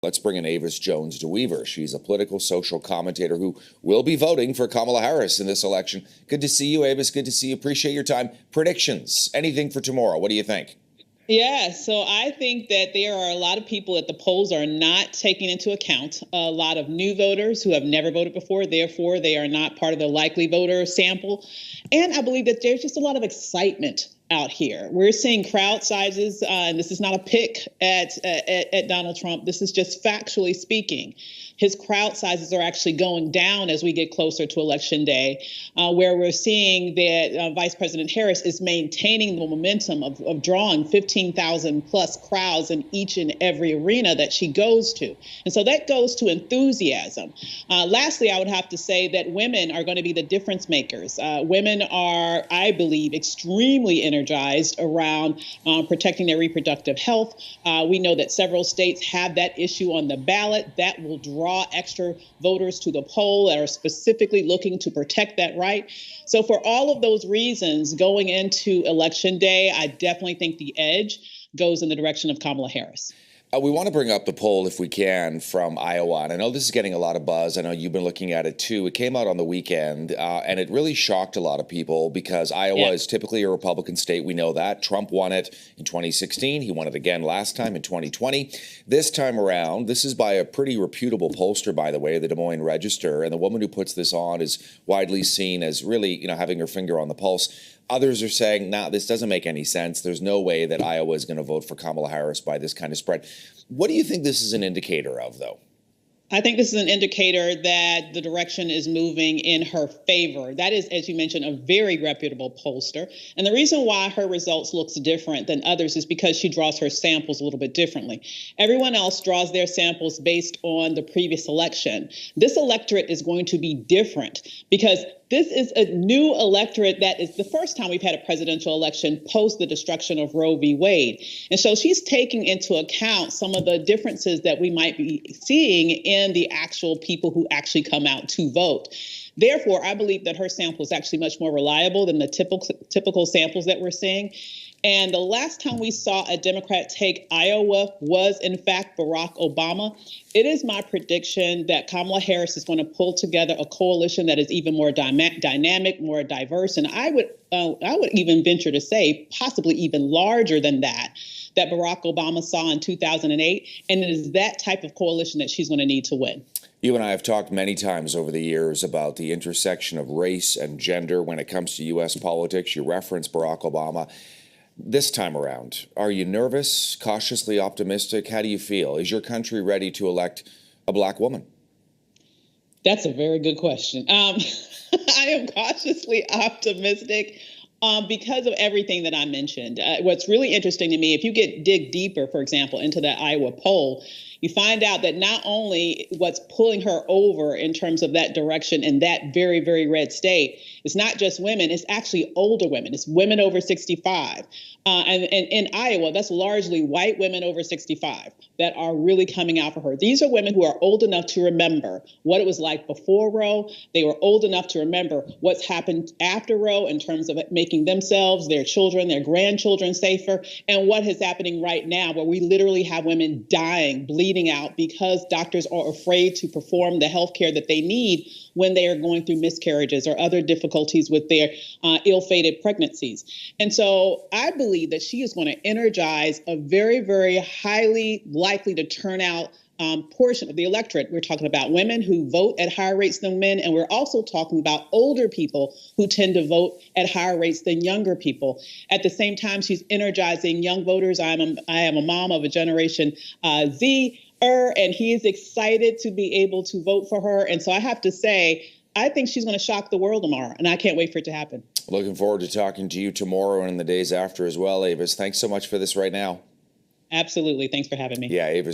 Let's bring in Avis Jones-DeWeever. She's a political social commentator who will be voting for Kamala Harris in this election. Good to see you, Avis. Good to see you. Appreciate your time. Predictions, anything for tomorrow? What do you think? Yeah, so I think that there are a lot of people at the polls are not taking into account a lot of new voters who have never voted before. Therefore, they are not part of the likely voter sample. And I believe that there's just a lot of excitement out here. We're seeing crowd sizes, and this is not a pick at Donald Trump. This is just factually speaking. His crowd sizes are actually going down as we get closer to Election Day, where we're seeing that Vice President Harris is maintaining the momentum of drawing 15,000 plus crowds in each and every arena that she goes to. And so that goes to enthusiasm. Lastly, I would have to say that women are going to be the difference makers. Women are, I believe, extremely energized around protecting their reproductive health. We know that several states have that issue on the ballot. That will draw extra voters to the poll that are specifically looking to protect that right. So for all of those reasons, going into Election Day, I definitely think the edge goes in the direction of Kamala Harris. We want to bring up the poll, if we can, from Iowa. And I know this is getting a lot of buzz. I know you've been looking at it, too. It came out on the weekend, and it really shocked a lot of people because Iowa is typically a Republican state. We know that. Trump won it in 2016. He won it again last time in 2020. This time around, this is by a pretty reputable pollster, by the way, the Des Moines Register. And the woman who puts this on is widely seen as really, having her finger on the pulse. Others are saying, nah, this doesn't make any sense. There's no way that Iowa is going to vote for Kamala Harris by this kind of spread. What do you think this is an indicator of, though? I think this is an indicator that the direction is moving in her favor. That is, as you mentioned, a very reputable pollster. And the reason why her results looks different than others is because she draws her samples a little bit differently. Everyone else draws their samples based on the previous election. This electorate is going to be different because this is a new electorate that is the first time we've had a presidential election post the destruction of Roe v. Wade. And so she's taking into account some of the differences that we might be seeing in the actual people who actually come out to vote. Therefore, I believe that her sample is actually much more reliable than the typical samples that we're seeing. And the last time we saw a Democrat take Iowa was, in fact, Barack Obama. It is my prediction that Kamala Harris is going to pull together a coalition that is even more dynamic, more diverse, and I would even venture to say possibly even larger than that Barack Obama saw in 2008. And it is that type of coalition that she's going to need to win. You and I have talked many times over the years about the intersection of race and gender when it comes to U.S. politics. You referenced Barack Obama. This time around, are you nervous, cautiously optimistic? How do you feel? Is your country ready to elect a black woman? That's a very good question. I am cautiously optimistic because of everything that I mentioned. What's really interesting to me, if you dig deeper, for example, into that Iowa poll, you find out that not only what's pulling her over in terms of that direction in that very, very red state, it's not just women, it's actually older women. It's women over 65. And in Iowa, that's largely white women over 65 that are really coming out for her. These are women who are old enough to remember what it was like before Roe. They were old enough to remember what's happened after Roe in terms of making themselves, their children, their grandchildren safer, and what is happening right now where we literally have women dying, bleeding out because doctors are afraid to perform the health care that they need when they are going through miscarriages or other difficulties with their ill-fated pregnancies. And so I believe that she is going to energize a very, very highly likely to turn out portion of the electorate. We're talking about women who vote at higher rates than men, and we're also talking about older people who tend to vote at higher rates than younger people. At the same time, she's energizing young voters. I am a mom of a Generation Z. And he is excited to be able to vote for her. And so I have to say, I think she's going to shock the world tomorrow, and I can't wait for it to happen. Looking forward to talking to you tomorrow and in the days after as well, Avis. Thanks so much for this right now. Absolutely. Thanks for having me. Yeah, Avis.